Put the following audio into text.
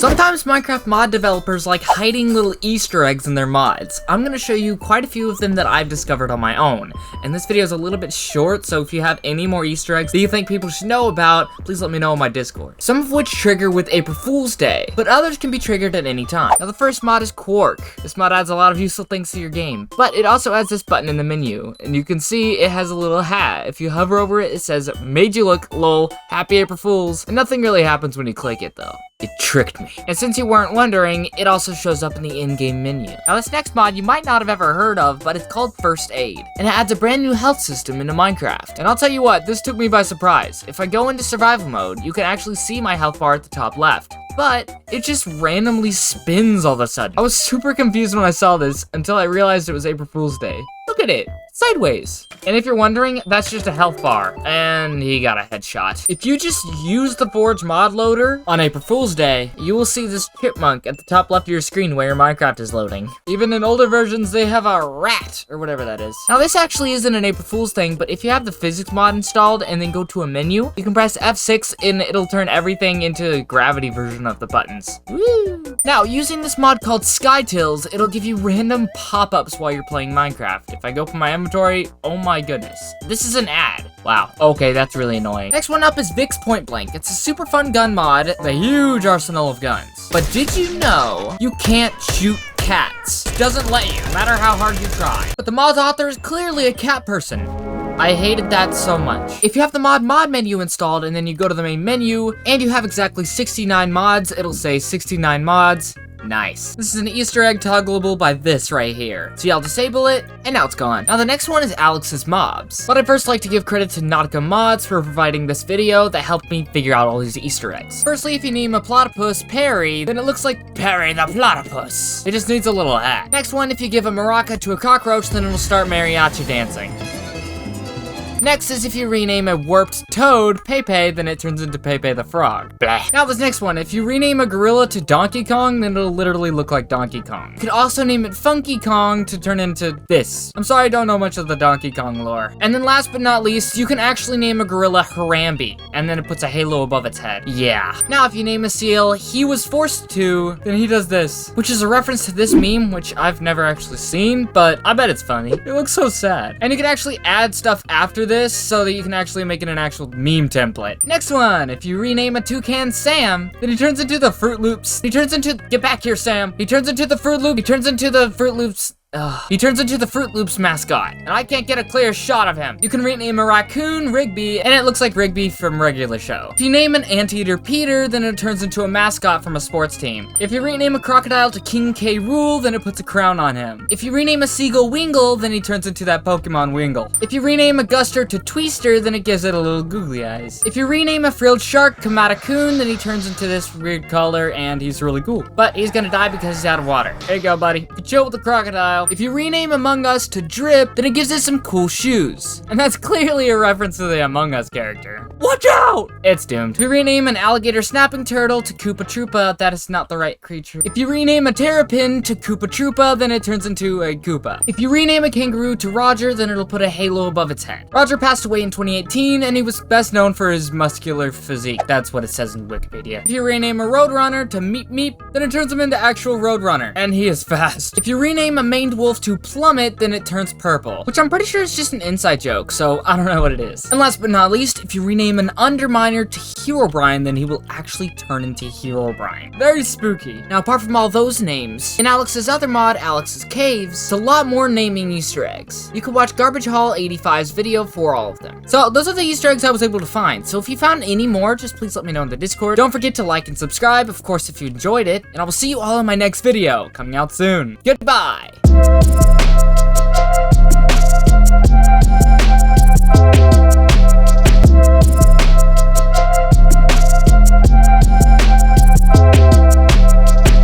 Sometimes Minecraft mod developers like hiding little Easter eggs in their mods. I'm gonna show you quite a few of them that I've discovered on my own. And this video is a little bit short, so if you have any more Easter eggs that you think people should know about, please let me know in my Discord. Some of which trigger with April Fool's Day, but others can be triggered at any time. Now the first mod is Quark. This mod adds a lot of useful things to your game, but it also adds this button in the menu, and you can see it has a little hat. If you hover over it, it says, "Made you look, lol, happy April Fools," and nothing really happens when you click it though. It tricked me. And since you weren't wondering, it also shows up in the in-game menu. Now this next mod you might not have ever heard of, but it's called First Aid, and it adds a brand new health system into Minecraft. And I'll tell you what, this took me by surprise. If I go into survival mode, you can actually see my health bar at the top left. But it just randomly spins all of a sudden. I was super confused when I saw this until I realized it was April Fool's Day. Look at it, sideways. And if you're wondering, that's just a health bar. And he got a headshot. If you just use the Forge mod loader on April Fool's Day, you will see this chipmunk at the top left of your screen where your Minecraft is loading. Even in older versions, they have a rat, or whatever that is. Now this actually isn't an April Fool's thing, but if you have the physics mod installed and then go to a menu, you can press F6 and it'll turn everything into a gravity version of the buttons. Woo! Now, using this mod called Skytills, it'll give you random pop-ups while you're playing Minecraft. If I go from my inventory, oh my goodness. This is an ad. Wow, okay, that's really annoying. Next one up is Vic's Point Blank. It's a super fun gun mod with a huge arsenal of guns. But did you know you can't shoot cats? It doesn't let you, no matter how hard you try. But the mod's author is clearly a cat person. I hated that so much. If you have the mod menu installed and then you go to the main menu and you have exactly 69 mods, it'll say 69 mods. Nice. This is an Easter egg toggleable by this right here. So I'll disable it, and now it's gone. Now the next one is Alex's Mobs. But I'd first like to give credit to Nautica Mods for providing this video that helped me figure out all these Easter eggs. Firstly, if you name a platypus Perry, then it looks like Perry the Platypus. It just needs a little hat. Next one, if you give a maraca to a cockroach, then it'll start mariachi dancing. Next is if you rename a warped toad Pepe, then it turns into Pepe the Frog. Blah. Now this next one, if you rename a gorilla to Donkey Kong, then it'll literally look like Donkey Kong. You could also name it Funky Kong to turn into this. I'm sorry I don't know much of the Donkey Kong lore. And then last but not least, you can actually name a gorilla Harambe, and then it puts a halo above its head. Yeah. Now if you name a seal, he was forced to, then he does this. Which is a reference to this meme, which I've never actually seen, but I bet it's funny. It looks so sad. And you can actually add stuff after this so that you can actually make it an actual meme template. Next one, if you rename a toucan Sam, then he turns into the Fruit Loops. He turns into, get back here, Sam. He turns into the Fruit Loop. He turns into the Fruit Loops. He turns into the Fruit Loops mascot, and I can't get a clear shot of him. You can rename a raccoon Rigby, and it looks like Rigby from regular show. If you name an anteater Peter, then it turns into a mascot from a sports team. If you rename a crocodile to King K. Rool, then it puts a crown on him. If you rename a seagull Wingle, then he turns into that Pokemon Wingle. If you rename a Guster to Twister, then it gives it a little googly eyes. If you rename a frilled shark Kamata-kun, then he turns into this weird color, and he's really cool. But he's gonna die because he's out of water. There you go, buddy. You chill with the crocodile. If you rename Among Us to Drip, then it gives it some cool shoes. And that's clearly a reference to the Among Us character. Watch out! It's doomed. If you rename an alligator snapping turtle to Koopa Troopa, that is not the right creature. If you rename a terrapin to Koopa Troopa, then it turns into a Koopa. If you rename a kangaroo to Roger, then it'll put a halo above its head. Roger passed away in 2018, and he was best known for his muscular physique. That's what it says in Wikipedia. If you rename a Roadrunner to Meep Meep, then it turns him into actual Roadrunner, and he is fast. If you rename a maned wolf to Plummet, then it turns purple, which I'm pretty sure is just an inside joke, so I don't know what it is. And last but not least, if you rename an Underminer to Herobrine, then he will actually turn into Herobrine. Very spooky. Now, apart from all those names, in Alex's other mod, Alex's Caves, it's a lot more naming Easter eggs. You can watch Garbage Haul 85's video for all of them. So those are the Easter eggs I was able to find. So if you found any more, just please let me know in the Discord. Don't forget to like and subscribe, of course, if you enjoyed it, and I will see you all in my next video, coming out soon. Goodbye!